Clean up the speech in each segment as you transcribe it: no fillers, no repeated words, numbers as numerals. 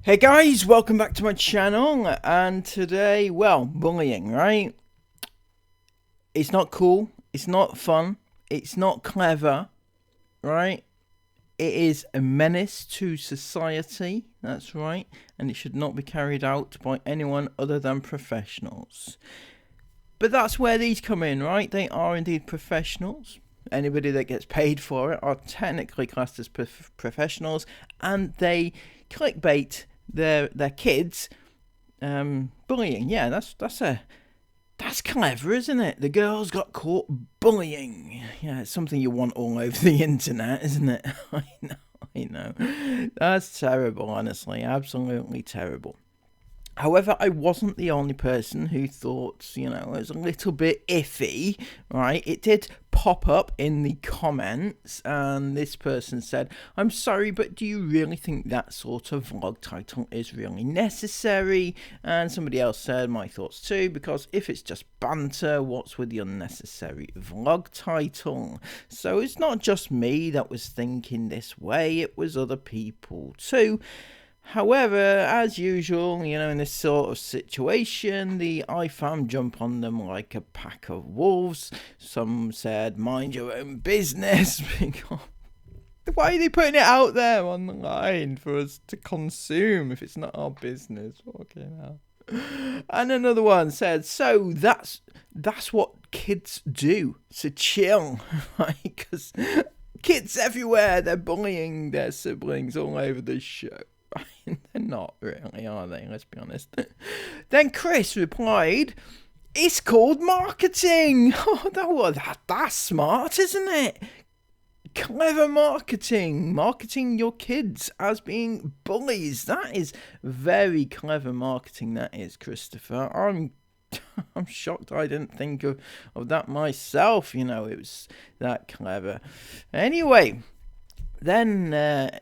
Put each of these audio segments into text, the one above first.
Hey guys, welcome back to my channel, and today, well, bullying, right? It's not cool, it's not fun, it's not clever, right? It is a menace to society, that's right, and it should not be carried out by anyone other than professionals. But that's where these come in, right? They are indeed professionals. Anybody that gets paid for it are technically classed as professionals, and they clickbait their kids bullying. Yeah, that's clever, isn't it? The girls got caught bullying. Yeah, it's something you want all over the internet, isn't it? I know. That's terrible, honestly. Absolutely terrible. However, I wasn't the only person who thought, it was a little bit iffy, right? It did pop up in the comments, and this person said, I'm sorry, but do you really think that sort of vlog title is really necessary? And somebody else said my thoughts too, because if it's just banter, what's with the unnecessary vlog title? So it's not just me that was thinking this way, it was other people too. However, as usual, in this sort of situation, the iFam jump on them like a pack of wolves. Some said, mind your own business. Why are they putting it out there on the line for us to consume if it's not our business? Fucking hell. And another one said, so that's what kids do, to chill, right? Because kids everywhere, they're bullying their siblings all over the show. They're not really, are they? Let's be honest. Then Chris replied, it's called marketing. Oh, that's smart, isn't it? Clever marketing. Marketing your kids as being bullies. That is very clever marketing, that is, Christopher. I'm shocked I didn't think of that myself. It was that clever. Anyway, then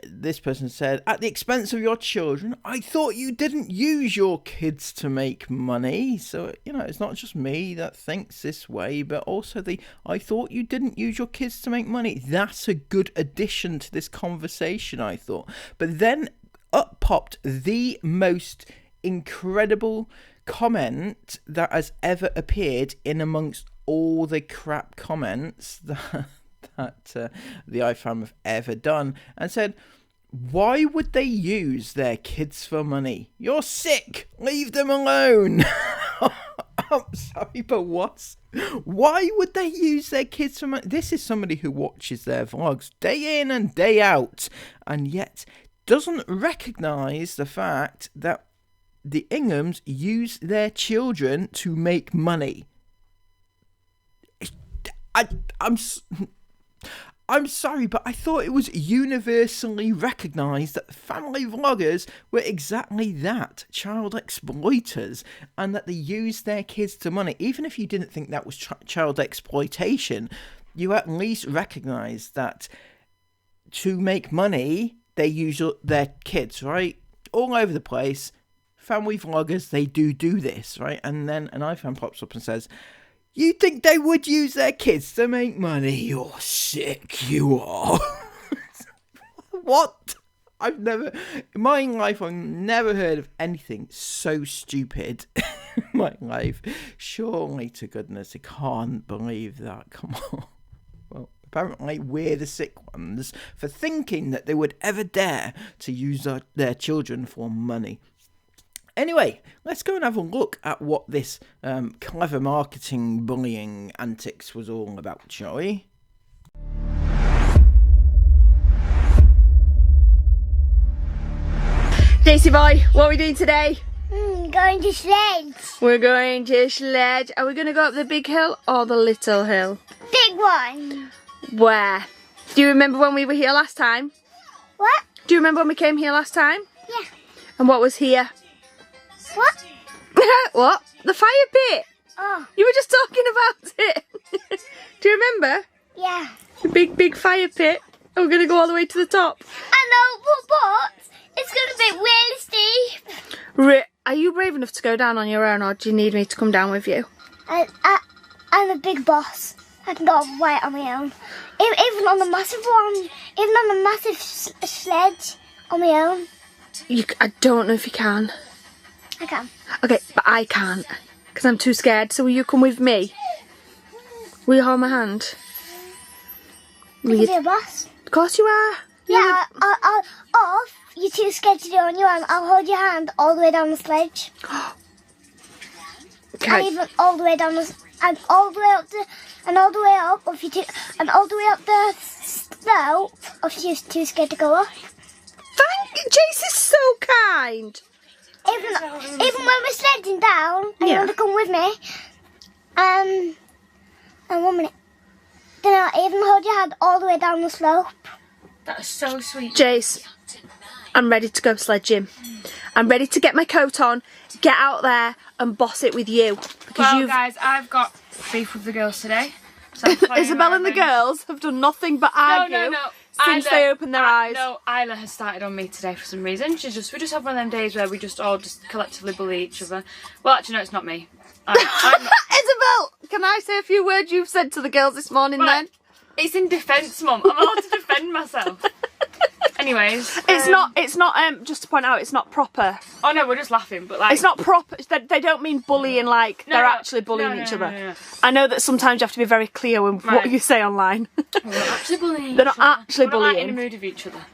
this person said, at the expense of your children, I thought you didn't use your kids to make money. So, it's not just me that thinks this way, but also I thought you didn't use your kids to make money. That's a good addition to this conversation, I thought. But then up popped the most incredible comment that has ever appeared in amongst all the crap comments that the iFam have ever done, and said, why would they use their kids for money? You're sick, leave them alone. I'm sorry, but why would they use their kids for money? This is somebody who watches their vlogs day in and day out, and yet doesn't recognise the fact that the Inghams use their children to make money. I'm sorry, but I thought it was universally recognised that family vloggers were exactly that, child exploiters, and that they use their kids to money. Even if you didn't think that was child exploitation, you at least recognise that to make money, they use their kids, right? All over the place. Family vloggers, they do this, right? And then an iFan pops up and says, you think they would use their kids to make money? You're sick, you are. What? In my life, I've never heard of anything so stupid in my life. Surely to goodness, I can't believe that. Come on. Well, apparently we're the sick ones for thinking that they would ever dare to use their children for money. Anyway, let's go and have a look at what this clever marketing bullying antics was all about, shall we? Daisy boy, what are we doing today? Going to sledge. We're going to sledge. Are we going to go up the big hill or the little hill? Big one. Where? Do you remember when we were here last time? What? Do you remember when we came here last time? Yeah. And what was here? What? What? The fire pit. Oh. You were just talking about it. Do you remember? Yeah. The big fire pit. And we're going to go all the way to the top. I know, but it's going to be really steep. Are you brave enough to go down on your own, or do you need me to come down with you? I'm a big boss. I can go right on my own. Even on the massive one. Even on the massive sledge on my own. I don't know if you can. I can. Okay, but I can't. Because I'm too scared. So will you come with me? Will you hold my hand? You can be a boss. Of course you are. Yeah, or if you're too scared to do it on your own, I'll hold your hand all the way down the sledge. Okay. And even all the way down the, and all the way up the, and all the way up if you and all the way up the slope if you're too scared to go off. Thank you, Jace is so kind. Even when we're sledding down, and you want to come with me, and 1 minute, then I'll even hold your hand all the way down the slope. That is so sweet. Jace, I'm ready to go sledging. I'm ready to get my coat on, get out there and boss it with you. Because Well, guys, I've got beef with the girls today. So Isabel and the girls have done nothing but argue since they opened their eyes. No, Isla has started on me today for some reason. We just have one of them days where we just all collectively bully each other. Well, actually, no, it's not me. I'm not. Isabel, can I say a few words you've said to the girls this morning then? It's in defence, Mum. I'm allowed to defend myself. Anyways, It's not. Just to point out, it's not proper. Oh no, we're just laughing, but like It's not proper. They don't mean bullying like they're actually bullying each other. No. I know that sometimes you have to be very clear with what you say online. We're not actually bullying. They're not actually We're not, like, bullying. in the mood of each other.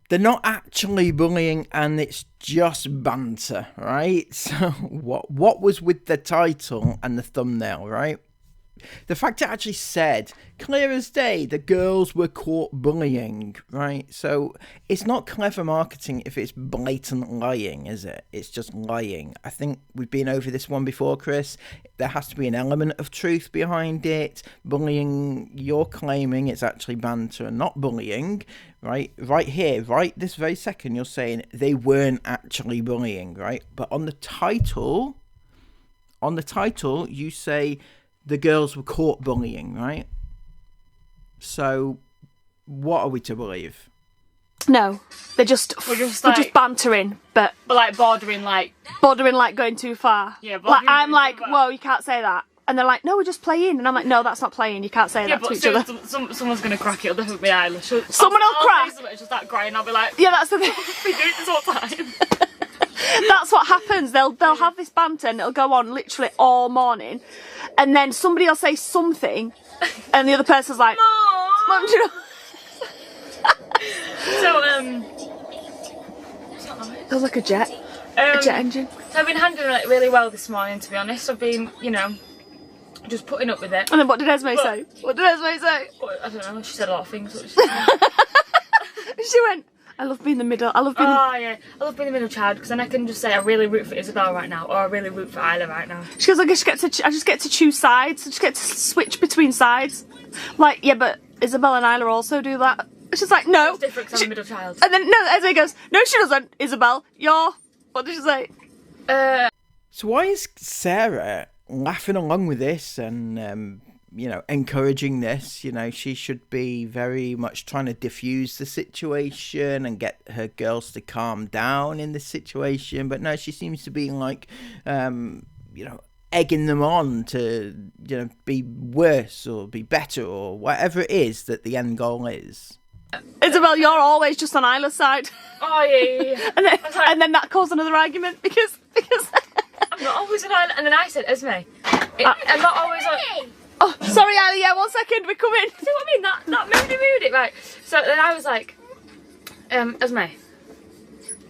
They're not actually bullying, and it's just banter, right? So what was with the title and the thumbnail, right? The fact it actually said, clear as day, the girls were caught bullying, right? So it's not clever marketing if it's blatant lying, is it? It's just lying. I think we've been over this one before, Chris. There has to be an element of truth behind it. Bullying, you're claiming it's actually banter and not bullying, right? Right here, right this very second, you're saying they weren't actually bullying, right? But on the title, you say the girls were caught bullying, right? So, what are we to believe? No, we're just bantering, but like bordering like going too far. Yeah, like I'm bordering like, too far. whoa, you can't say that, and they're like, no, we're just playing, and I'm like, no, that's not playing. You can't say that to each other. Someone's gonna crack it up with me, Isla. Someone will crack. She'll start crying. I'll be like, Yeah, that's the thing. we do it this whole time. That's what happens. They'll have this banter and it'll go on literally all morning, and then somebody will say something, and the other person's like, Mum, do you know? So what's that noise? It was like a jet engine. So I've been handling it really well this morning, to be honest. I've been, just putting up with it. And then what did Esme say? What did Esme say? I don't know. She said a lot of things. She went, I love being the middle. I love being. Oh yeah, I love being the middle child because then I can just say I really root for Isabel right now, or I really root for Isla right now. She goes, I just get to choose sides. I just get to switch between sides. Like, yeah, but Isabel and Isla also do that. She's like, no. It's different because I'm a middle child. And then no, Esme goes, no, she doesn't. Isabel, what did she say? So why is Sarah laughing along with this and encouraging this? She should be very much trying to diffuse the situation and get her girls to calm down in this situation. But no, she seems to be like, egging them on to, be worse or be better or whatever it is that the end goal is. Isabel, you're always just on Isla's side. Oh yeah. And then that caused another argument because I'm not always on Isla. And then I said, Esme, I'm not always on. Oh, sorry, Ali. Yeah, 1 second, we're coming. See what I mean? That moody, right? So then I was like, Esme,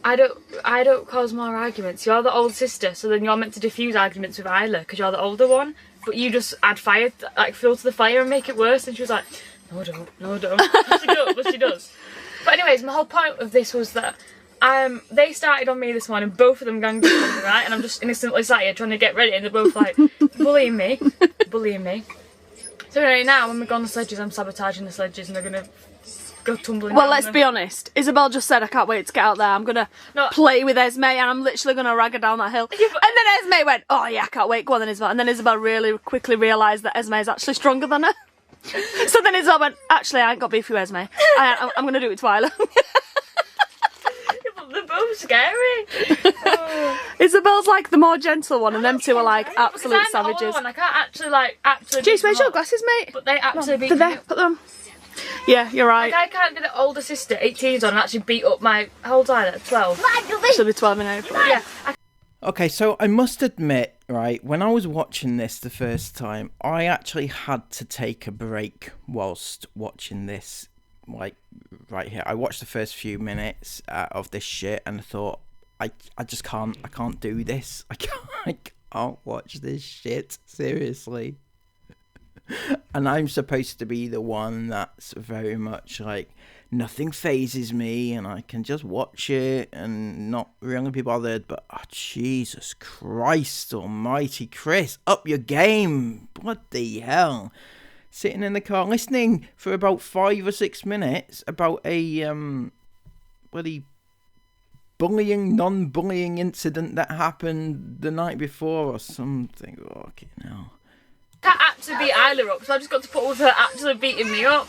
I don't cause more arguments. You're the old sister, so then you're meant to diffuse arguments with Isla because you're the older one. But you just add fire, like fuel to the fire and make it worse. And she was like, no, I don't. But she does. But anyways, my whole point of this was that they started on me this morning, both of them ganged up on me, right? And I'm just innocently sat here trying to get ready, and they're both like bullying me. So anyway, now when we go on the sledges, I'm sabotaging the sledges, and they're gonna go tumbling. Well, down let's them. be honest. Isabel just said, I can't wait to get out there. I'm gonna play with Esme, and I'm literally gonna rag her down that hill. Yeah, but- and then Esme went, oh yeah, I can't wait. Go on then, Isabel. And then Isabel really quickly realised that Esme is actually stronger than her. So then Isabel went, actually, I ain't got beef with Esme. I'm gonna do it to Isla. They're both scary. Isabel's like the more gentle one, and them two are like Because absolute I'm the older savages. one, I can't actually beat Jace, where's them your up. glasses, mate? But they actually beat They're me there. up. Put them. Yeah, you're right. Like, I can't get an older sister, 18's on, and actually beat up my... How old are they? 12? She'll be 12 in April. Yeah. Okay, so I must admit, right, when I was watching this the first time, I actually had to take a break whilst watching this, like, right here. I watched the first few minutes of this shit and I thought, I just can't, I can't do this. I can't watch this shit, seriously. And I'm supposed to be the one that's very much like, nothing phases me and I can just watch it and not really be bothered. But oh, Jesus Christ almighty, Chris, up your game. What the hell? Sitting in the car listening for about 5 or 6 minutes about a bloody bullying, non-bullying incident that happened the night before or something. Okay, now. That actually beat Isla up, so I just got to put with her actually beating me up.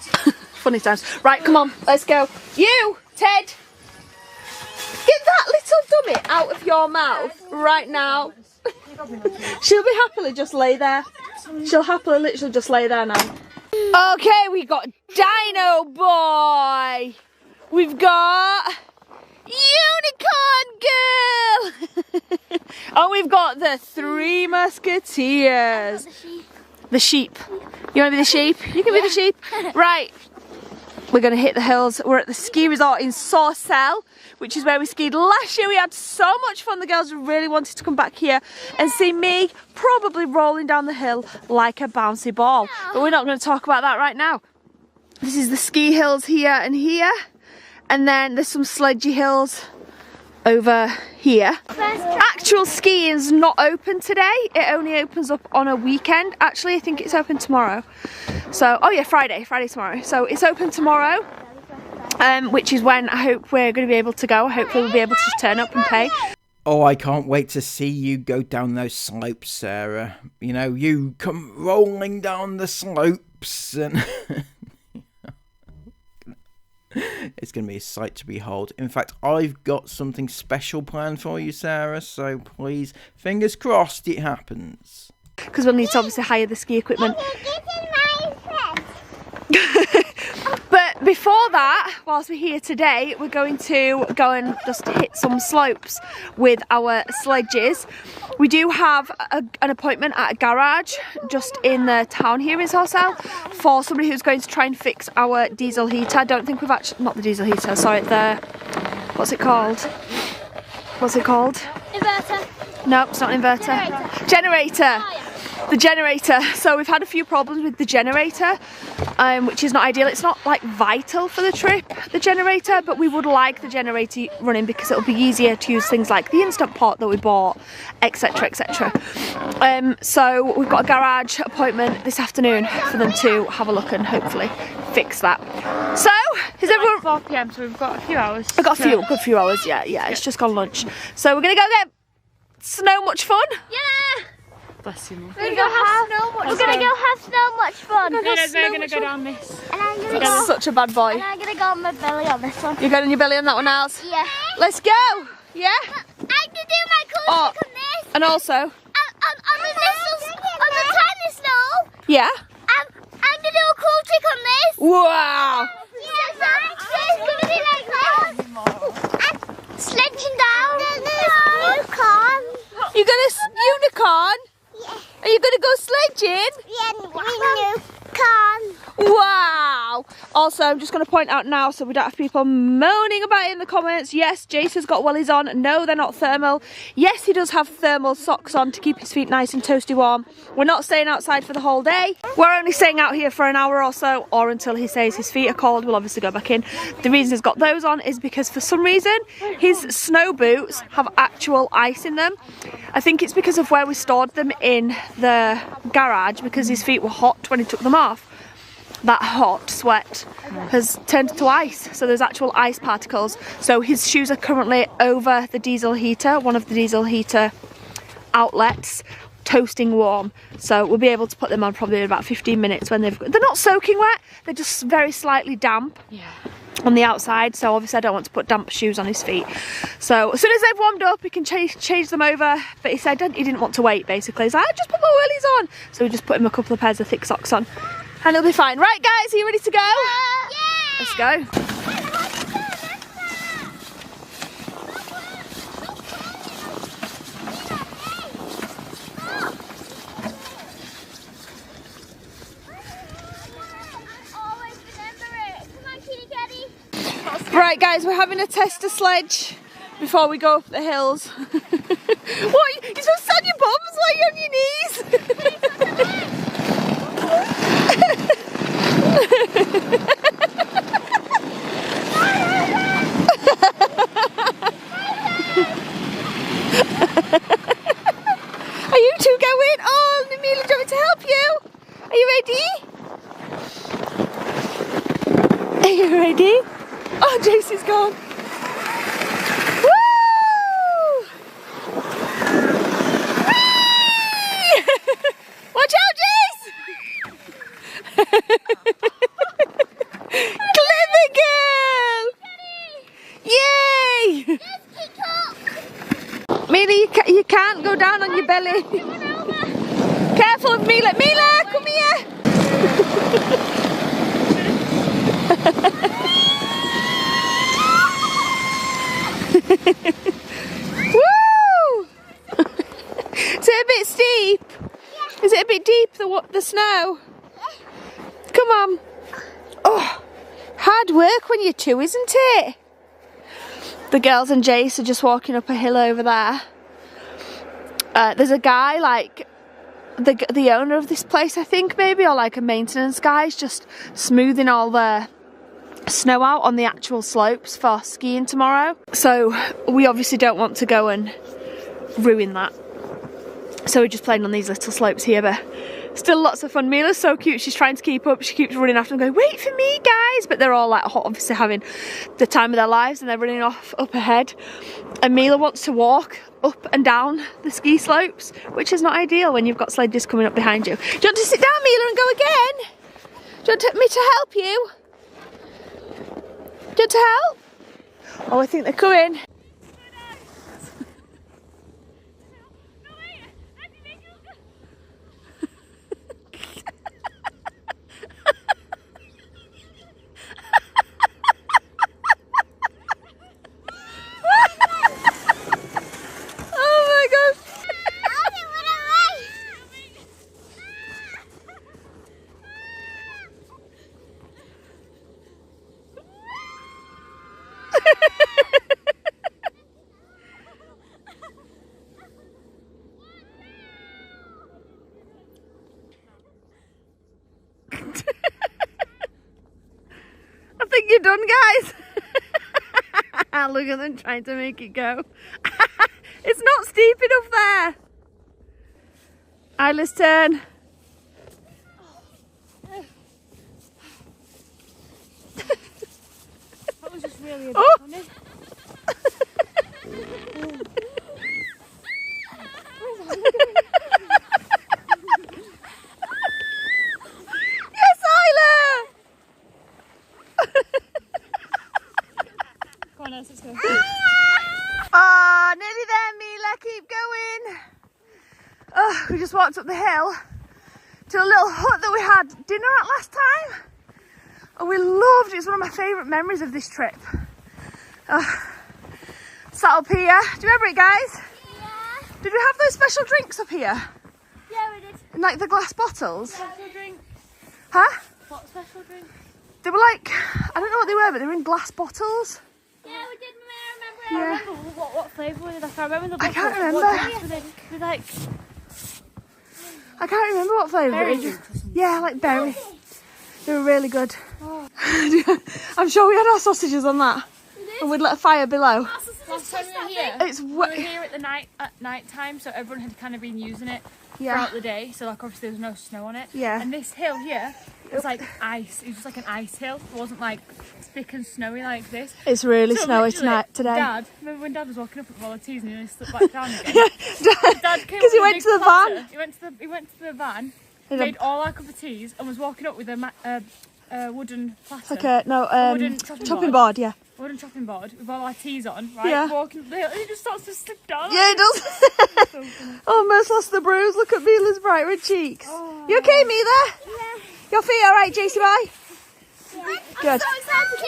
Funny times. Right, come on, let's go. You, Ted, get that little dummy out of your mouth right now. She'll be happily just lay there. She'll happily literally just lay there now. Okay, we got Dino Boy. We've got Unicorn Girl. And we've got the Three Musketeers. The sheep. You want to be the sheep? You can be the sheep. Right. We're going to hit the hills. We're at the ski resort in Sorcel, which is where we skied last year. We had so much fun. The girls really wanted to come back here and see me probably rolling down the hill like a bouncy ball. But we're not going to talk about that right now. This is the ski hills here and here. And then there's some sledgy hills over here. Actual skiing's not open today. It only opens up on a weekend. Actually, I think it's open tomorrow. So, oh yeah, Friday tomorrow. So it's open tomorrow, which is when I hope we're going to be able to go. Hopefully we'll be able to just turn up and pay. Oh, I can't wait to see you go down those slopes, Sarah. You know, you come rolling down the slopes and... It's going to be a sight to behold. In fact, I've got something special planned for you, Sarah, so please, fingers crossed it happens. Because we'll need to obviously hire the ski equipment. But before that, whilst we're here today, we're going to go and just hit some slopes with our sledges. We do have an appointment at a garage just in the town here in Sorcel for somebody who's going to try and fix our diesel heater. I don't think we've actually, not the diesel heater, sorry, the, what's it called? What's it called? Inverter. No, it's not an inverter. Generator. Oh, yeah. The generator. So we've had a few problems with the generator, which is not ideal. It's not like vital for the trip, the generator, but we would like the generator running because it'll be easier to use things like the Instant Pot that we bought, etc, etc. So we've got a garage appointment this afternoon for them to have a look and hopefully fix that. So is everyone? 4 PM, so we've got a few hours. We've got a good few hours. Yeah. It's just gone lunch. So we're gonna go get snow much fun. Yeah. Bless you, Mum. We're gonna go have so much fun. We're gonna go down this. And I'm gonna You're go. such a bad boy. And I'm gonna go on my belly on this one. You're going on your belly on that one, Els? Yeah. Let's go. Yeah. I'm gonna do my cool trick on this. And also. On the tiny snow. Yeah. I'm gonna do a cool trick on this. Wow. It's gonna be like this. I'm sledging down. Unicorn. You're gonna unicorn? Yeah. Are you gonna go sledging? Yeah, unicorn. Wow. Also, I'm just going to point out now so we don't have people moaning about it in the comments. Yes, Jace has got wellies on. No, they're not thermal. Yes, he does have thermal socks on to keep his feet nice and toasty warm. We're not staying outside for the whole day. We're only staying out here for an hour or so, or until he says his feet are cold. We'll obviously go back in. The reason he's got those on is because for some reason his snow boots have actual ice in them. I think it's because of where we stored them in the garage, because his feet were hot when he took them off. That hot sweat has turned to ice, so there's actual ice particles. So his shoes are currently over the diesel heater, one of the diesel heater outlets, toasting warm. So we'll be able to put them on probably in about 15 minutes when they're not soaking wet, they're just very slightly damp. Yeah. On the outside, so obviously I don't want to put damp shoes on his feet. So as soon as they've warmed up, we can change them over. But he said he didn't want to wait, basically. He's like, just put my wellies on. So we just put him a couple of pairs of thick socks on and he'll be fine. Right guys, are you ready to go? Yeah. Let's go. Right guys, we're having a tester sledge before we go up the hills. What? You're supposed to stand on your bums like you're on your knees? Are you two going? Oh, Amelia, do you want me to help you? Are you ready? Are you ready? Oh, Jacey's gone. Woo! Whee! Watch out, Jace! Clever girl! Yay! Mila, you can't go down on your belly. Careful of Mila. Mila, come here! Woo! Is it a bit steep? Yeah. Is it a bit deep, the snow? Yeah. Come on. Oh, hard work when you're two, isn't it? The girls and Jace are just walking up a hill over there. There's a guy, like the owner of this place, I think, maybe, or like a maintenance guy, is just smoothing all the snow out on the actual slopes for skiing tomorrow. So we obviously don't want to go and ruin that. So we're just playing on these little slopes here, but still lots of fun. Mila's so cute, she's trying to keep up. She keeps running after them going, wait for me guys, but they're all like obviously having the time of their lives and they're running off up ahead. And Mila wants to walk up and down the ski slopes, which is not ideal when you've got sledges coming up behind you. Do you want to sit down, Mila, and go again? Do you want me to help you? Do you want to help? Oh, I think they're coming. I think you're done, guys. Look at them trying to make it go. It's not steep enough there. Isla's turn. That was just really a bit funny. Yes, Isla! Come on, let's go. Oh, nearly there, Mila. Keep going. Oh, we just walked up the hill to a little hut that we had dinner at last time. Oh, we loved it. It's one of my favourite memories of this trip. Sat up here. Do you remember it, guys? Yeah. Did we have those special drinks up here? Yeah, we did. In like the glass bottles? Special drink. Huh? What special drink? They were like, I don't know what they were, but they were in glass bottles. Yeah, we did. I remember what flavour were they? Like, I remember the I bottle. can't remember. What drinks were they? They like I can't remember what flavour berry it was. drinks or something. Yeah, like berry. They were really good. Oh. I'm sure we had our sausages on that. And we'd lit a fire below. Last time we were here, It's we were here at night time, so everyone had kind of been using it throughout the day. So like obviously there was no snow on it. Yeah. And this hill here was like ice. It was just like an ice hill. It wasn't like thick and snowy like this. It's really So snowy literally, today. Dad, remember when Dad was walking up with all the teas and he only slipped back down again? Dad came Because he with a went big to the platter. van. He went to the van, There's made all our cup of teas, and was walking up with a wooden platter. Okay, no, wooden chopping board, yeah. Wooden chopping board with all our teas on, right? Yeah. Walking up the hill, and he just starts to slip down. Yeah, it does. So funny. Almost lost the bruise. Look at Mila's bright red cheeks. Oh. You okay, Mila? Yeah. Your feet all right, JC boy? Yeah. Good. So excited to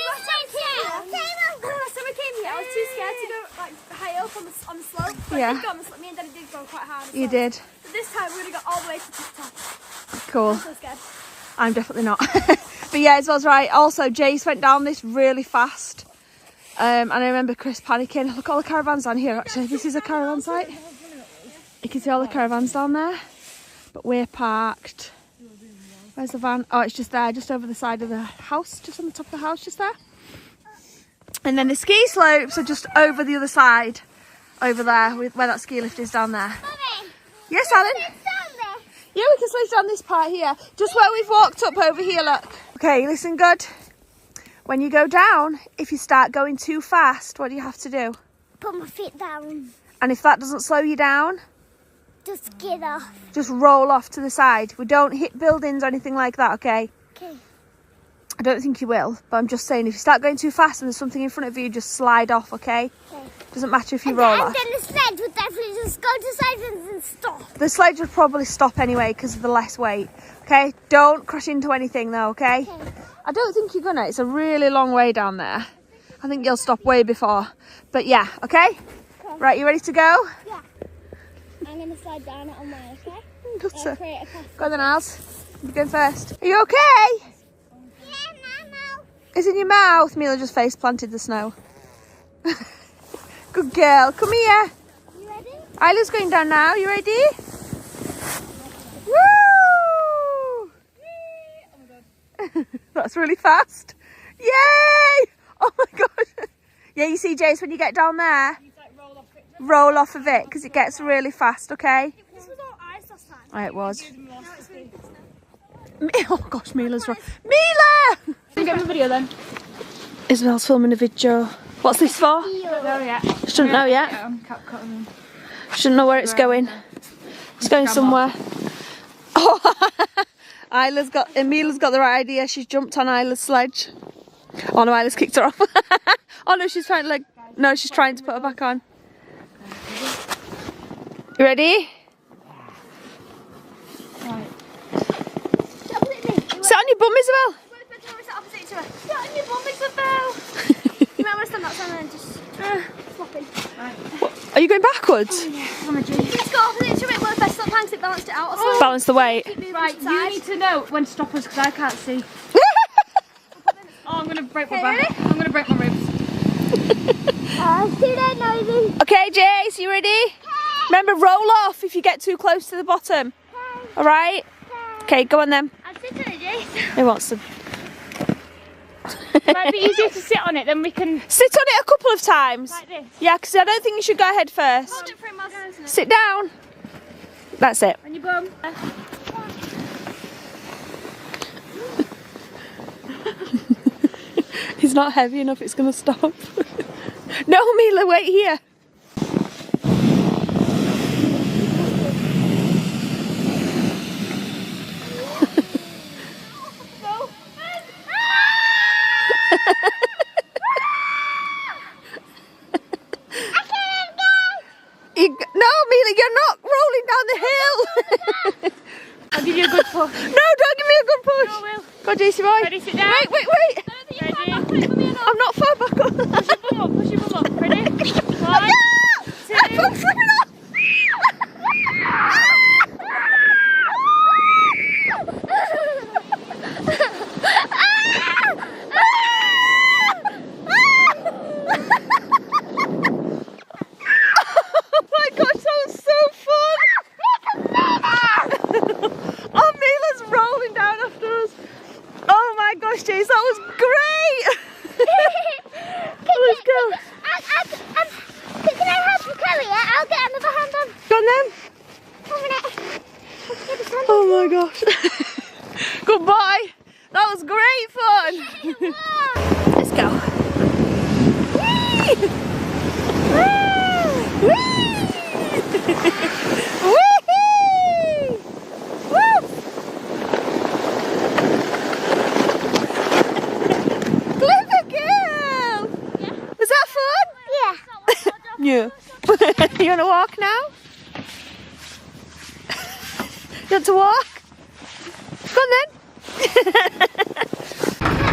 so we came here. I was too scared to go like high up on the slope. But Yeah. I did go on the slope. Me and Daddy did go quite hard. You did. But this time we're gonna go all the way to the top. Cool. I'm so scared. I'm definitely not. But yeah, Isabel's right. Also, Jace went down this really fast. And I remember Chris panicking. Look, all the caravans down here. Actually, this is a caravan site. You can see all the caravans down there. But we're parked. Where's the van? Oh, it's just there, just over the side of the house, just on the top of the house, just there. And then the ski slopes are just over the other side, over there, where that ski lift is down there. Mummy, Yes, Alan? it's down there. Yeah, we can slide down this part here, just where we've walked up over here, look. Okay, listen good. When you go down, if you start going too fast, what do you have to do? Put my feet down. And if that doesn't slow you down, Just get off. just roll off to the side. We don't hit buildings or anything like that, okay? Okay. I don't think you will, but I'm just saying if you start going too fast and there's something in front of you, just slide off, okay? Okay. Doesn't matter if you roll And off. then the sled would definitely just go to the side and then stop. The sledge would probably stop anyway because of the less weight, okay? Don't crash into anything though, okay? Okay. I don't think you're gonna. It's a really long way down there. I think you'll stop way before. But yeah, okay? Right, you ready to go? Yeah. I'm going to slide down it on mine, okay? Nuts. Create a path. Go then, Alice. You go first. Are you okay? Yeah, no. It's in your mouth. Mila just face planted the snow. Good girl. Come here. You ready? Isla's going down now. You ready? Woo! That's really fast. Yay! Oh my god. Yeah, you see, Jace, when you get down there, roll off of it because it gets really fast, okay? This was all ice last time. Oh, it was. Now it's really good snow. Oh gosh, Mila's wrong. Mila! Get my video then. Isabel's filming a video. What's this for? Oh yeah. Shouldn't know yet. Shouldn't know where it's going. It's going somewhere. Oh, Mila's got the right idea. She's jumped on Isla's sledge. Oh no, Isla's kicked her off. Oh no, she's trying to she's trying to put her back on. You ready? Right. Sit on your bum, Isabel. Sit on your bum, Isabel. You might want to stand outside and just flopping. Are you going backwards? Let's go opposite to it. Well, if I stop planks, it balanced it out. Or something. Balance the weight. Right, you need to know when to stop us because I can't see. Oh, I'm going to break my back. I'm going to break my ribs. Too late, noisy. Okay, Jace, you ready? Remember, roll off if you get too close to the bottom. All right? Okay, go on then. I'll sit on it, Jace. Who wants to It might be easier to sit on it, then we can... sit on it a couple of times? Like this. Yeah, because I don't think you should go ahead first. Hold it for a moment. Sit down. That's it. On your bum. He's not heavy enough, it's going to stop. No, Mila, wait here. No, Mila, you're not rolling down the hill. I'll give you a good push. No, don't give me a good push. No, I will. Go, JC boy. Ready, sit down. Wait. Ready? I'm not far back up. Push your bum up. Ready? 1, 2. I'm slipping off. Oh my gosh, that was so fun. Oh, Mila's rolling down after us. Oh my gosh, Jace, that was great. Let's go. Can I help you carry it? I'll get another hand on. Go on then. 1 minute. Oh my gosh. Goodbye. That was great fun. Let's go. Whee! Whee! Whee! Woo! Clever girl. Yeah. Was that fun? Yeah. Yeah. You want to walk now? You want to walk? Go on then.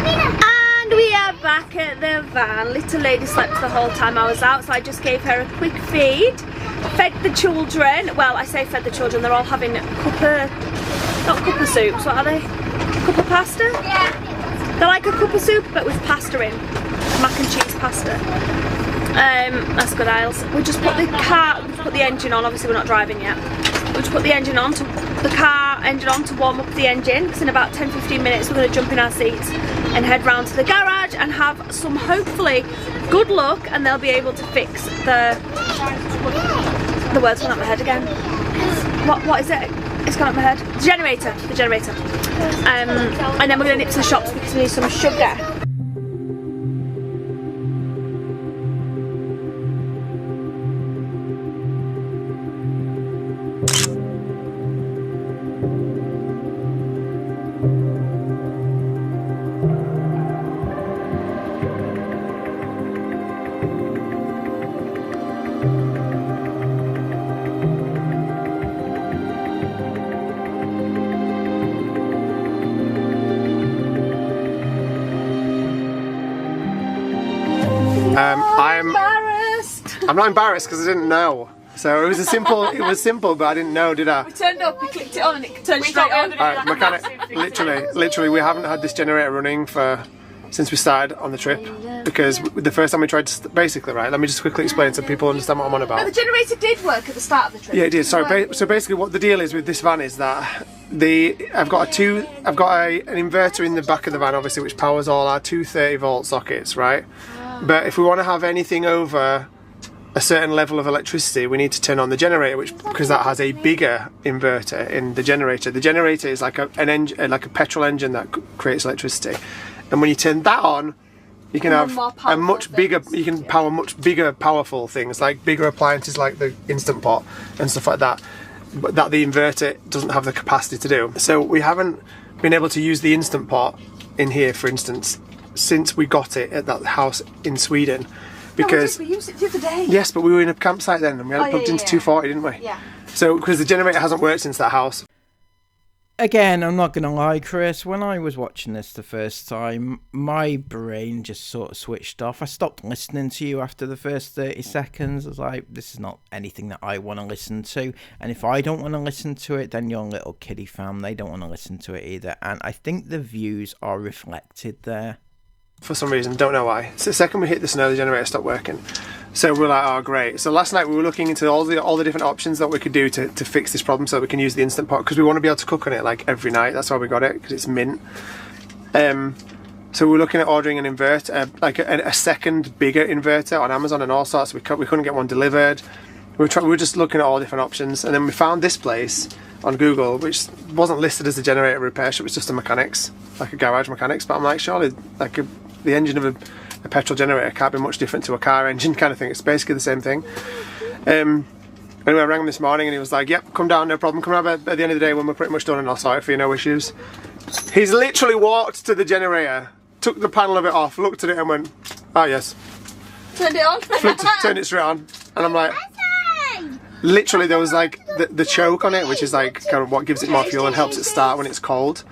And we are back at the van. Little lady slept the whole time I was out, so I just gave her a quick feed. Fed the children. Well, I say fed the children, they're all having not cup of soups, what are they? Cup of pasta? Yeah. They're like a cup of soup but with pasta in. Mac and cheese pasta. That's good, Isles. We just put the engine on, obviously we're not driving yet. We just put the engine on, the car engine on to warm up the engine, because in about 10-15 minutes we're going to jump in our seats and head round to the garage and have some, hopefully, good luck, and they'll be able to fix the word's gone up my head again. What is it? It's gone up my head. The generator. And then we're going to nip to the shops because we need some sugar. I'm not embarrassed because I didn't know. So it was simple, but I didn't know, did I? We turned up, we clicked it on and it turned straight on. Alright, mechanic, literally, we haven't had this generator running since we started on the trip. Because the first time we tried to, basically, right, let me just quickly explain so people understand what I'm on about. But the generator did work at the start of the trip. Yeah, it did. Sorry, so basically what the deal is with this van is that I've got an inverter in the back of the van, obviously, which powers all our 230-volt sockets, right? But if we want to have anything over a certain level of electricity, we need to turn on the generator, because that has a bigger inverter in the generator. The generator is like a petrol engine that creates electricity, and when you turn that on, you can have a much bigger. You can power much bigger, powerful things like bigger appliances like the Instant Pot and stuff like that. But that the inverter doesn't have the capacity to do. So we haven't been able to use the Instant Pot in here, for instance, since we got it at that house in Sweden. Because we used it the other day. Yes, but we were in a campsite then and we had it plugged into 240, didn't we? Yeah. So, because the generator hasn't worked since that house. Again, I'm not going to lie, Chris, when I was watching this the first time, my brain just sort of switched off. I stopped listening to you after the first 30 seconds. I was like, this is not anything that I want to listen to. And if I don't want to listen to it, then your little kiddie fam, they don't want to listen to it either. And I think the views are reflected there. For some reason, don't know why. So the second we hit the snow, the generator stopped working. So we're like, oh great. So last night we were looking into all the different options that we could do to fix this problem so that we can use the Instant Pot, because we want to be able to cook on it like every night. That's why we got it, because it's mint. So we were looking at ordering an inverter, like a second bigger inverter on Amazon and all sorts. We couldn't get one delivered. We were just looking at all different options, and then we found this place on Google, which wasn't listed as a generator repair shop. It was just a mechanics, like a garage mechanics. But I'm like, surely like the engine of a petrol generator can't be much different to a car engine kind of thing. It's basically the same thing. Anyway, I rang him this morning and he was like, yep, come down, no problem. Come down at the end of the day when we're pretty much done and I'll sort it for you, no issues. He's literally walked to the generator, took the panel of it off, looked at it and went, oh yes. Turned it on? Turned it straight on. And I'm like, literally there was like the choke on it, which is like kind of what gives it more fuel and helps it start when it's cold.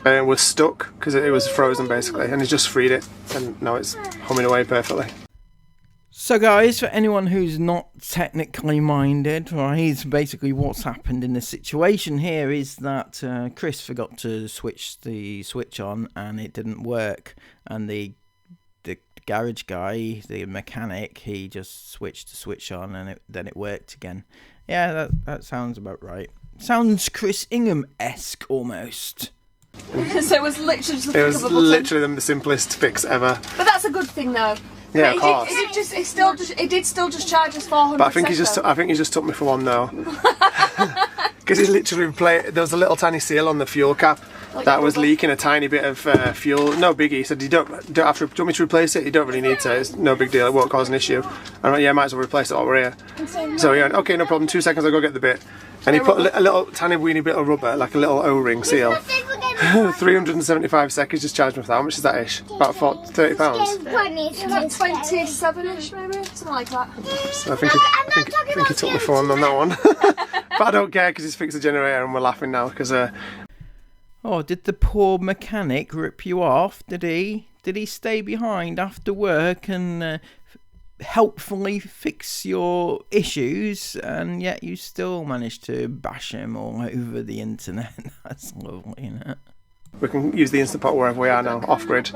And was stuck because it was frozen basically, and he just freed it and now it's humming away perfectly. So guys, for anyone who's not technically minded, right, basically what's happened in this situation here is that Chris forgot to switch the switch on and it didn't work, and the garage guy, the mechanic, he just switched the switch on and then it worked again. Yeah, that sounds about right. Sounds Chris Ingham-esque almost. So it was literally just it was literally the simplest fix ever. But that's a good thing though. Yeah, of course. It did still just charge us 400. But I think he just took me for one though. Because he literally there was a little tiny seal on the fuel cap that was leaking a tiny bit of fuel. No biggie. He said, you don't have to. Do you want me to replace it? You don't really need to. It's no big deal. It won't cause an issue. I'm like, yeah, might as well replace it while we're here. So he went, okay, no problem. 2 seconds, I'll go get the bit. And he put a little tiny weeny bit of rubber, like a little O-ring seal. 375 seconds, just charged me for that. How much is that ish? About £30. About 27ish maybe, something like that. So I think he took me for one on that one. But I don't care because he's fixed the generator and we're laughing now because Oh, did the poor mechanic rip you off? Did he? Did he stay behind after work and helpfully fix your issues, and yet you still managed to bash him all over the internet? That's lovely, isn't it? We can use the Instant Pot wherever we are now, off-grid,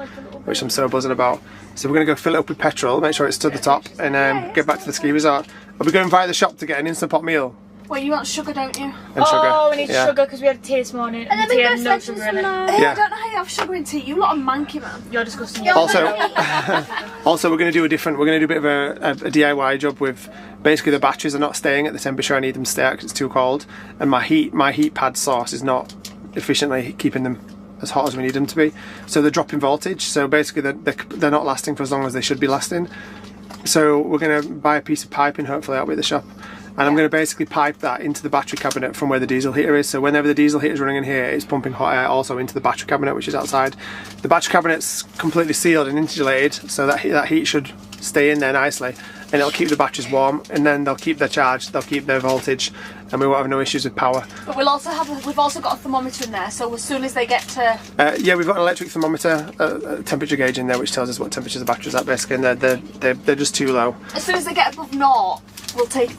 which I'm so buzzing about. So we're going to go fill it up with petrol, make sure it's to the top, and get back to the ski resort. Are we going via the shop to get an Instant Pot meal? Well, you want sugar, don't you? And sugar. Oh, we need sugar because we had tea this morning and the tea had no sugar in it. Hey, I don't know how you have sugar in tea. You lot are manky, man. You're disgusting. Also, we're going to do a bit of a DIY job with, basically the batteries are not staying at the temperature I need them to stay at because it's too cold, and my heat pad source is not efficiently keeping them as hot as we need them to be. So they're dropping voltage, so basically they're not lasting for as long as they should be lasting. So we're going to buy a piece of piping, hopefully out at the shop. And I'm going to basically pipe that into the battery cabinet from where the diesel heater is. So whenever the diesel heater is running in here, it's pumping hot air also into the battery cabinet, which is outside. The battery cabinet's completely sealed and insulated, so that heat should stay in there nicely, and it'll keep the batteries warm, and then they'll keep their charge, they'll keep their voltage, and we won't have no issues with power. But we'll also have we've also got a thermometer in there, so as soon as they get to... yeah, we've got an electric thermometer, temperature gauge in there, which tells us what temperature the battery's at, basically, and they're just too low. As soon as they get above 0, we'll take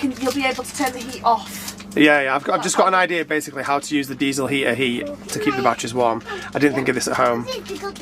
you'll be able to turn the heat off. Yeah, I've just got an idea basically how to use the diesel heater heat to keep the batteries warm. I didn't think of this at home,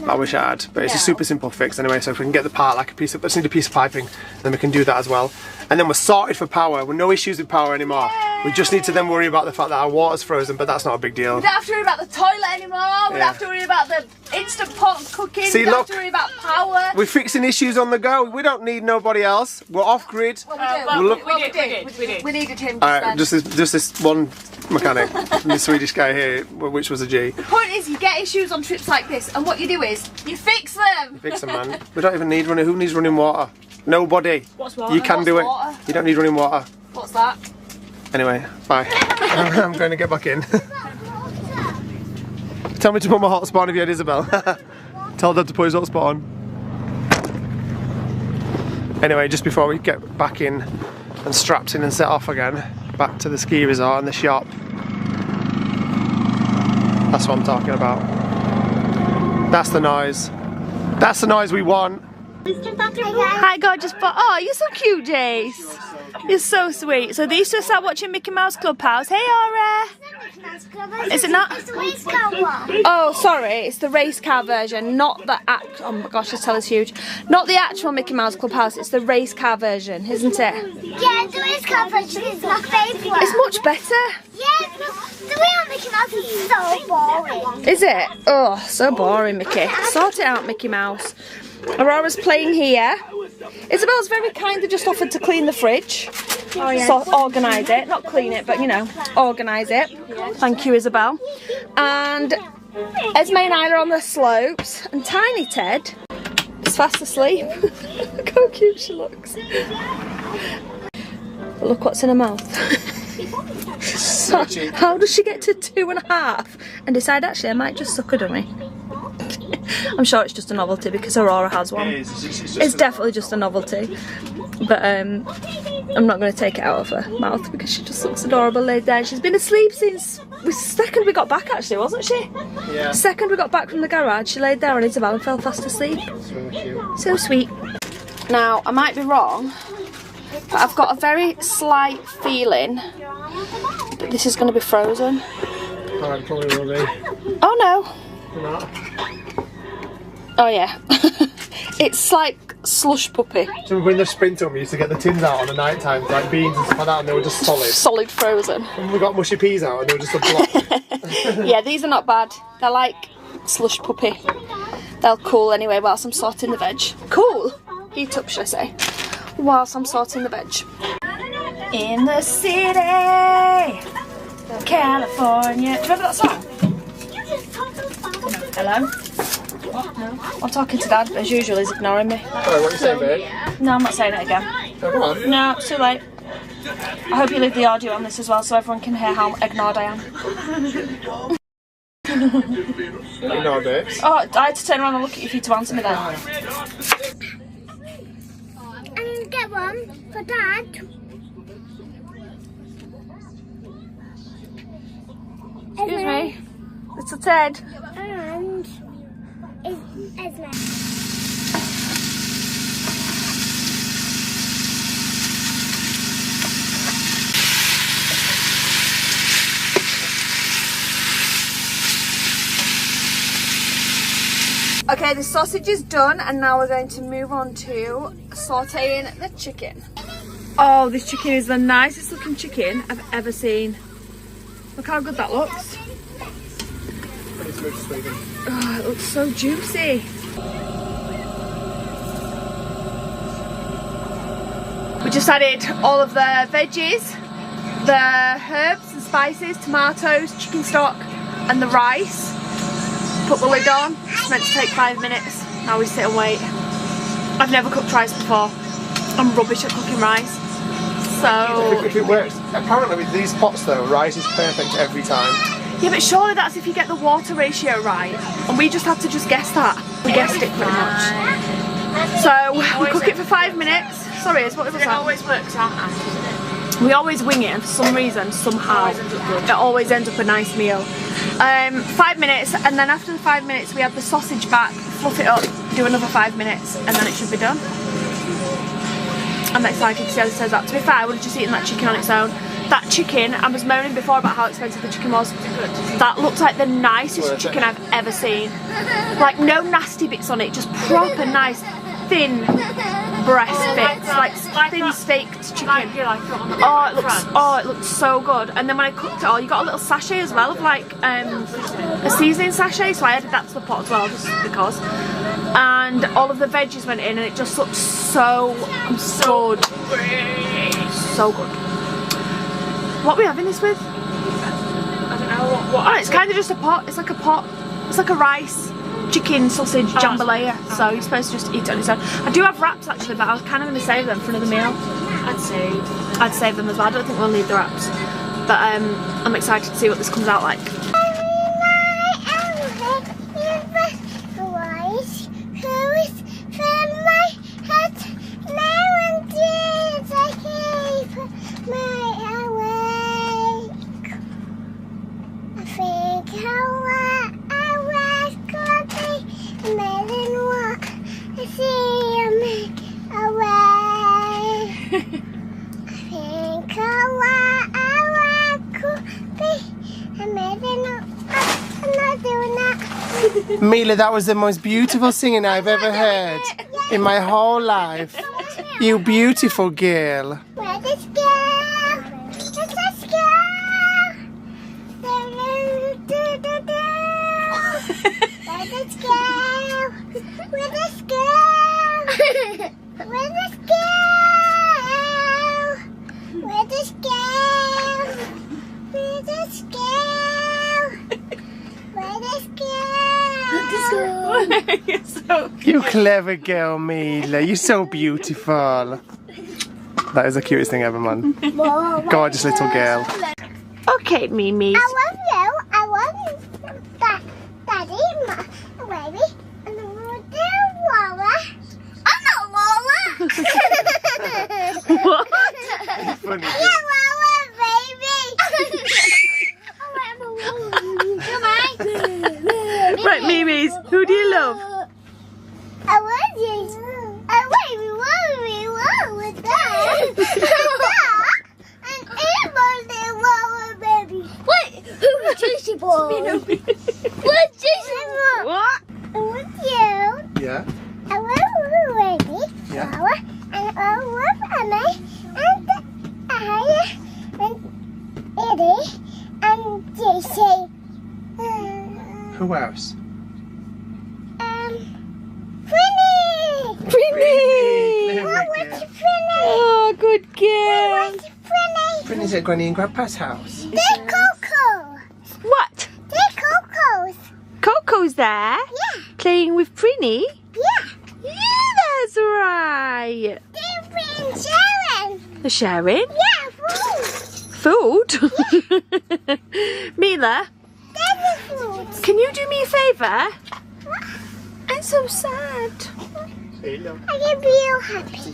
I wish I had, but it's a super simple fix anyway. So if we can get the part, like I just need a piece of piping, then we can do that as well. And then we're sorted for power. We're no issues with power anymore. We just need to then worry about the fact that our water's frozen, but that's not a big deal. We don't have to worry about the toilet anymore. We don't have to worry about the Instant Pot cooking. See, we don't have to worry about power. We're fixing issues on the go. We don't need nobody else. We're off grid. We needed him. Just this one mechanic, the Swedish guy here, which was a G. The point is, you get issues on trips like this, and what you do is you fix them. Fix them, man. We don't even need running. Who needs running water? Nobody. What's water? You can do it. Water? You don't need running water. What's that? Anyway, bye. I'm going to get back in. Tell me to put my hotspot on if you had Isabel. Tell Dad to put his hotspot on. Anyway, just before we get back in and strapped in and set off again, back to the ski resort and the shop. That's what I'm talking about. That's the noise. That's the noise we want. Hi, gorgeous boy. Oh, you're so cute, Jace. You're so sweet. So these two start watching Mickey Mouse Clubhouse. Hey, Aura. Is it not? It's a race car one. Oh, sorry. It's the race car version, not the oh my gosh, this teller's huge. Not the actual Mickey Mouse Clubhouse. It's the race car version, isn't it? Yeah, the race car version is my favourite. It's much better. Yeah, the way on Mickey Mouse is so boring. Is it? Oh, so boring, Mickey. Sort it out, Mickey Mouse. Aurora's playing here. Isabel's very kindly just offered to clean the fridge. Oh, yeah. So organise it. Not clean it, but you know, organise it. Thank you, Isabel. And Esme and I are on the slopes, and Tiny Ted is fast asleep. Look how cute she looks. But look what's in her mouth. How does she get to 2.5 and decide actually I might just suck a dummy? I'm sure it's just a novelty because Aurora has one. It's definitely just a novelty. But I'm not going to take it out of her mouth because she just looks adorable laid down. She's been asleep since the second we got back actually, wasn't she? Yeah. Second we got back from the garage, she laid there on Isabel and fell fast asleep. So sweet. Now, I might be wrong, but I've got a very slight feeling that this is going to be frozen. Oh, it probably will be. Oh no. Not. Oh yeah. It's like slush puppy. So when the Sprinter we used to get the tins out on the night times, like beans and stuff like that, and they were just solid. Solid frozen. And we got mushy peas out and they were just a block. Yeah, these are not bad. They're like slush puppy. They'll cool anyway whilst I'm sorting the veg. Cool? Heat up, should I say. Whilst I'm sorting the veg. In the city of California. Do you remember that song? Hello? What? No. I'm talking to Dad, as usual, he's ignoring me. Sorry, what are you saying, babe? No, I'm not saying it again. Oh, come on. No, it's too late. I hope you leave the audio on this as well so everyone can hear how ignored I am. No, babes. Oh, I had to turn around and look at you for you to answer me then. And get one for Dad. Excuse me. Little Ted. And Esme. Okay, the sausage is done and now we're going to move on to sauteing the chicken. Oh, this chicken is the nicest looking chicken I've ever seen. Look how good that looks. Oh, it looks so juicy. We just added all of the veggies, the herbs and spices, tomatoes, chicken stock and the rice. Put the lid on. It's meant to take 5 minutes. Now we sit and wait. I've never cooked rice before. I'm rubbish at cooking rice. So... If it works, apparently with these pots though, rice is perfect every time. Yeah, but surely that's if you get the water ratio right. And we just had to just guess that. We guessed it pretty much. So we cook it for 5 minutes. Sorry, what was that? It always works out nice, doesn't it? We always wing it and for some reason, somehow, it always ends up a nice meal. 5 minutes, and then after the 5 minutes we add the sausage back, fluff it up, do another 5 minutes, and then it should be done. I'm excited to see how this turns out. To be fair, I would have just eaten that chicken on its own. That chicken, I was moaning before about how expensive the chicken was. That looks like the nicest chicken I've ever seen. Like no nasty bits on it, just proper nice, thin breast bits, like thin steaked chicken. Oh, it looks so good. And then when I cooked it all, you got a little sachet as well of like a seasoning sachet, so I added that to the pot as well, just because. And all of the veggies went in, and it just looks so good. So good. What are we having this with? I don't know what Oh, it's kind of just a pot. It's like a pot. It's like a rice, chicken, sausage, jambalaya. So you're supposed to just eat it on its own. I do have wraps actually, but I was kind of going to save them for another meal. I'd save them as well. I don't think we'll need the wraps. But I'm excited to see what this comes out like. Mila, that was the most beautiful singing I've ever heard in my whole life. You beautiful girl. Where this girl? Where's this girl? Where's this girl? Where's this girl? Where's this girl? Where's this girl? Where's this girl? Where's this girl? You're so cute. You clever girl, Mila. You're so beautiful. That is the cutest thing ever, man. Gorgeous little girl. Okay, Mimi. I love you. I love you, Daddy, baby, and the Lola. I'm not Lola. What? Funny. Yeah, Lola, baby. Come on. Right, Mimi's. Who do you love? I love you. I love you. With that. And Lola, baby. Wait, who's Juicy Boy? What's Juicy Boy? What? I love you. Yeah. I love you, baby. Yeah. Lola, and I love Emma, and I, and Eddie, and JC. Who else? Prinny! Prinny! Clever What's girl. Prinny? Oh, good girl. What's Prinny? Prinny's at Granny and Grandpa's house. They're Coco. What? They're Cocos. Coco's there? Yeah, Playing with Prinny? yeah. Yeah, that's right. They're being Sharon. The sharing? Yeah, food. Food? Mila, They're the food. can you do me a favour? I'm so sad. I get real happy.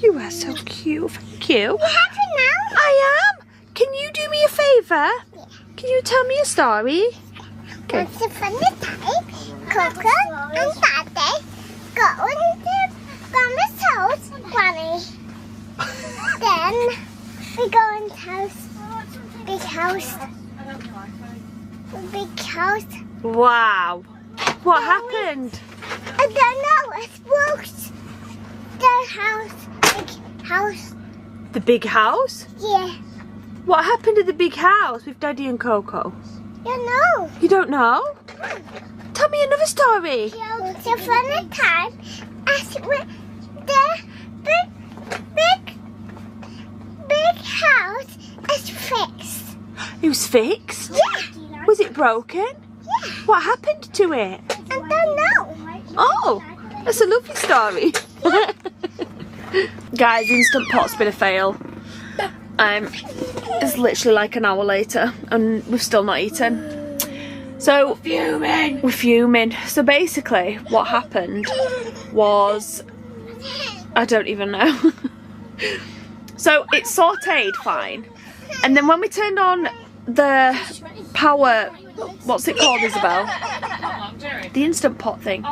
You are so cute. Thank you. You happy now? I am. Can you do me a favour? Can you tell me a story? Okay. Once upon a time, Coco and Daddy got into Grandma's house, Granny. Then we go into house, big house, big house. Wow. What happened? I don't know. It spooked the house, big house. The big house? Yeah. What happened to the big house with Daddy and Coco? You know. You don't know? Tell me another story. Once upon a time, the big house is fixed. It was fixed? Yeah. Was it broken? Yeah. What happened to it? I don't know. Oh, that's a lovely story. Guys, Instant Pot's been a fail. It's literally like an hour later and we've still not eaten. So we're fuming. So basically what happened was, I don't even know. So it sauteed fine, and then when we turned on the power, what's it called, Isabel? The Instant Pot thing.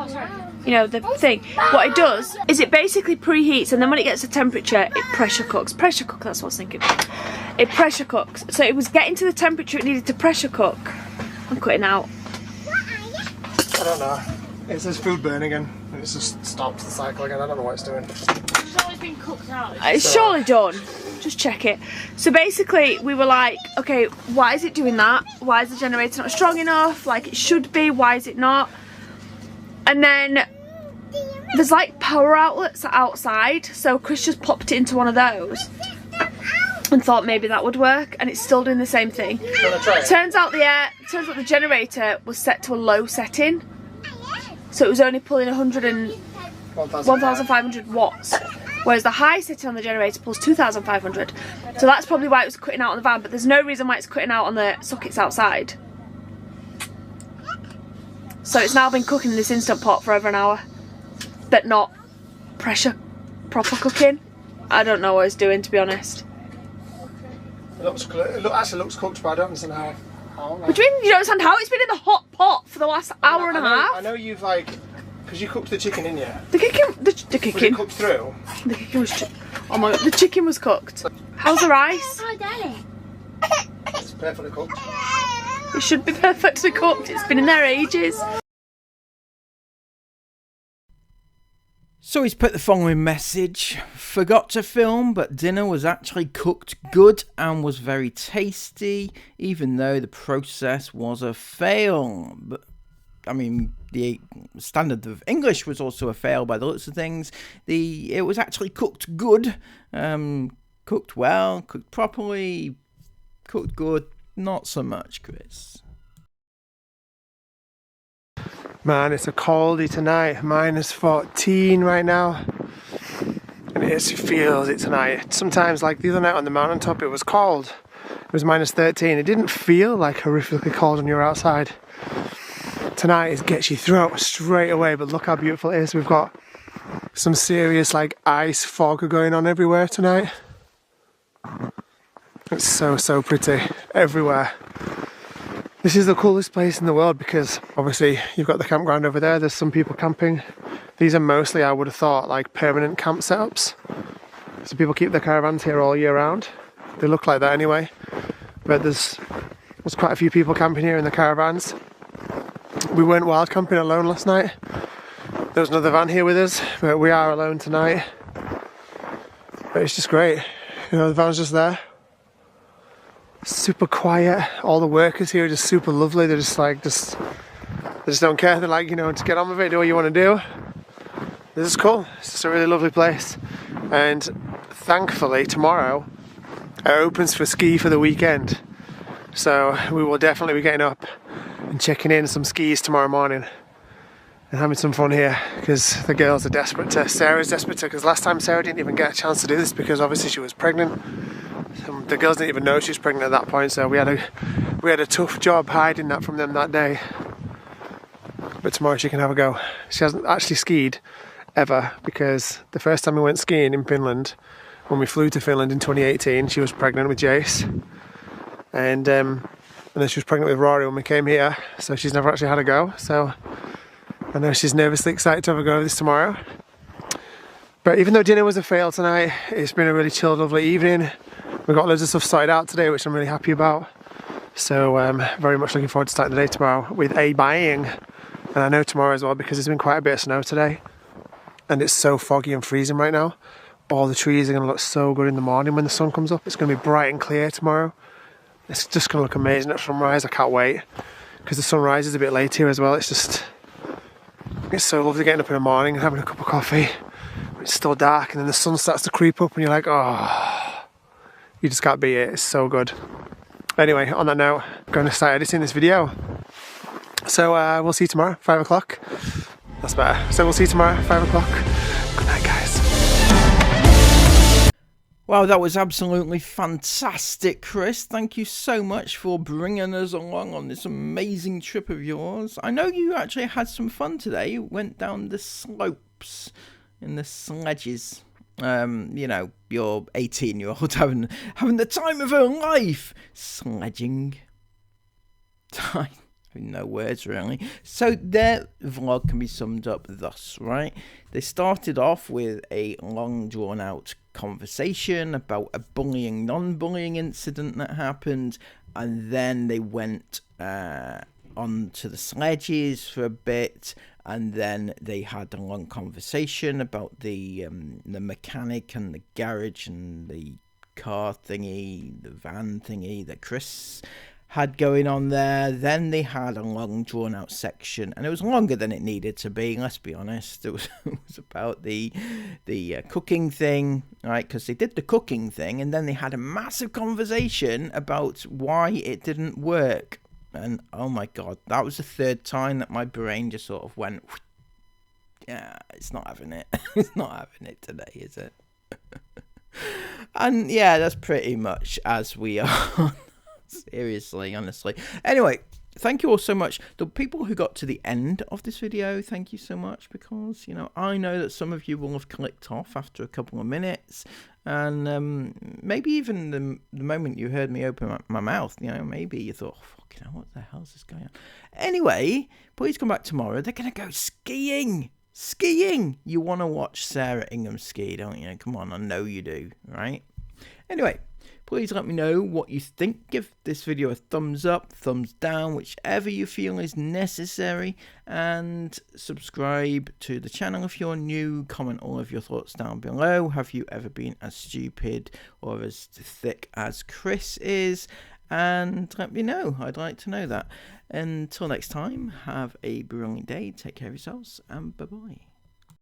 You know, the thing. What it does is it basically preheats, and then when it gets to temperature, it pressure cooks. Pressure cook, that's what I was thinking. It pressure cooks. So it was getting to the temperature it needed to pressure cook. I'm cutting out. I don't know. It says food burn again. And it's just stopped the cycle again. I don't know what it's doing. It's always been cooked out. It's surely done. Just check it. So basically we were like, okay, why is it doing that? Why is the generator not strong enough like it should be? Why is it not? And then there's like power outlets outside, so Chris just popped it into one of those and thought maybe that would work, and it's still doing the same thing. Turns out the generator was set to a low setting, so it was only pulling 1,500 watts, whereas the high setting on the generator pulls 2,500. So that's probably why it was cutting out on the van, but there's no reason why it's cutting out on the sockets outside. So it's now been cooking in this Instant Pot for over an hour, but not proper cooking. I don't know what it's doing, to be honest. It actually looks cooked, but I don't understand how. What do you mean you don't understand how? It's been in the hot pot for the last hour and a half. I know you've because you cooked the chicken in here. The chicken. Was it cooked through? The chicken was. Oh my god, the chicken was cooked. How's the rice? It's perfectly cooked. It should be perfectly cooked. It's been in there ages. So he's put the following message: forgot to film, but dinner was actually cooked good and was very tasty, even though the process was a fail. But I mean, the standard of English was also a fail by the looks of things. It was actually cooked good, cooked well, cooked properly, cooked good. Not so much, Chris. Man, it's a coldy tonight. -14 right now. And it feels it tonight. Sometimes, like the other night on the mountaintop, it was cold. It was -13. It didn't feel like horrifically cold when you were outside. Tonight it gets your throat straight away, but look how beautiful it is. We've got some serious like ice fog going on everywhere tonight. It's so pretty everywhere. This is the coolest place in the world because obviously you've got the campground over there, there's some people camping. These are mostly, I would have thought, like permanent camp setups. So people keep their caravans here all year round. They look like that anyway. But there's quite a few people camping here in the caravans. We weren't wild camping alone last night. There was another van here with us, but we are alone tonight. But it's just great. You know, the van's just there. Super quiet. All the workers here are just super lovely. They're just like, they just don't care. They're like, you know, just get on with it, do what you want to do. This is cool. It's just a really lovely place. And thankfully tomorrow it opens for ski for the weekend. So we will definitely be getting up and checking in some skis tomorrow morning and having some fun here because the girls are desperate to. Sarah's desperate to, because last time Sarah didn't even get a chance to do this because obviously she was pregnant. The girls didn't even know she was pregnant at that point, so we had a tough job hiding that from them that day. But tomorrow she can have a go. She hasn't actually skied ever because the first time we went skiing in Finland, when we flew to Finland in 2018, she was pregnant with Jace, and And then she was pregnant with Rory when we came here, so she's never actually had a go. So I know she's nervously excited to have a go of this tomorrow. But even though dinner was a fail tonight, it's been a really chilled, lovely evening. We've got loads of stuff sorted out today, which I'm really happy about. So very much looking forward to starting the day tomorrow with a bang. And I know tomorrow as well, because there's been quite a bit of snow today. And it's so foggy and freezing right now. All the trees are going to look so good in the morning when the sun comes up. It's going to be bright and clear tomorrow. It's just going to look amazing at sunrise. I can't wait. Because the sunrise is a bit late here as well. It's so lovely getting up in the morning and having a cup of coffee. It's still dark and then the sun starts to creep up and you're like, oh, you just can't beat it. It's so good. Anyway, on that note, I'm going to start editing this video. So we'll see you tomorrow, 5 o'clock. That's better. So we'll see you tomorrow, 5 o'clock. Good night, guys. Wow, that was absolutely fantastic, Chris. Thank you so much for bringing us along on this amazing trip of yours. I know you actually had some fun today. You went down the slopes in the sledges. You know, your 18-year-old having the time of her life sledging. No words really. So their vlog can be summed up thus, right? They started off with a long drawn out conversation about a bullying, non-bullying incident that happened, and then they went on to the sledges for a bit, and then they had a long conversation about the mechanic and the garage and the car thingy, the van thingy that Chris had going on there. Then they had a long drawn out section, and it was longer than it needed to be, let's be honest. It was about the cooking thing, right? Because they did the cooking thing and then they had a massive conversation about why it didn't work. And oh my god, that was the third time that my brain just sort of went, yeah, it's not having it. It's not having it today, is it? And yeah, that's pretty much as we are. Seriously, honestly. Anyway, thank you all so much. The people who got to the end of this video, thank you so much, because, you know, I know that some of you will have clicked off after a couple of minutes, and maybe even the moment you heard me open my mouth, you know, maybe you thought, oh, fucking hell, what the hell's this going on? Anyway, please come back tomorrow. They're going to go skiing. Skiing! You want to watch Sarah Ingham ski, don't you? Come on, I know you do, right? Anyway, please let me know what you think. Give this video a thumbs up, thumbs down, whichever you feel is necessary. And subscribe to the channel if you're new. Comment all of your thoughts down below. Have you ever been as stupid or as thick as Chris is? And let me know. I'd like to know that. Until next time, have a brilliant day. Take care of yourselves, and bye-bye.